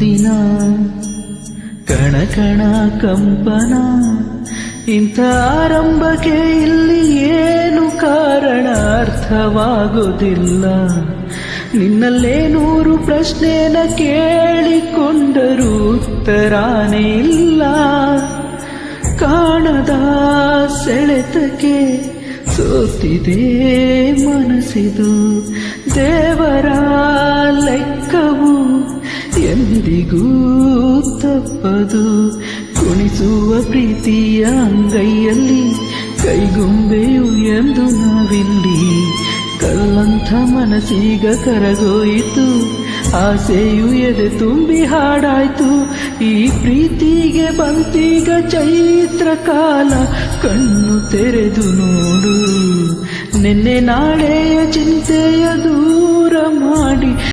ದಿನ ಕಣ ಕಣ ಕಂಪನ ಇಂಥ ಆರಂಭಕ್ಕೆ ಇಲ್ಲಿ ಏನು ಕಾರಣ ಅರ್ಥವಾಗೋದಿಲ್ಲ. ನಿನ್ನಲ್ಲೇ 100 ಪ್ರಶ್ನೆನ ಕೇಳಿಕೊಂಡರೂ ಉತ್ತರಾನೇ ಇಲ್ಲ. ಕಾಣದ ಸೆಳೆತಕ್ಕೆ ಸೋತಿದೆ ಮನಸ್ಸಿದು. ದೇವರ ಲೆಕ್ಕವು ಎಂದಿಗೂ ತಪ್ಪದು. ಕುಣಿಸುವ ಪ್ರೀತಿಯ ಅಂಗೈಯಲ್ಲಿ ಕೈಗೊಂಬೆಯು ಎಂದು ನಾವಿಲ್ಲಿ. ಕಲ್ಲಂಥ ಮನಸ್ಸೀಗ ಕರಗೋಯಿತು, ಆಸೆಯು ಎದೆ ತುಂಬಿ ಹಾಡಾಯ್ತು. ಈ ಪ್ರೀತಿಗೆ ಬಂತೀಗ ಚೈತ್ರ ಕಾಲ, ಕಣ್ಣು ತೆರೆದು ನೋಡು. ನಿನ್ನೆ ನಾಳೆಯ ಚಿಂತೆಯ ದೂರ ಮಾಡಿ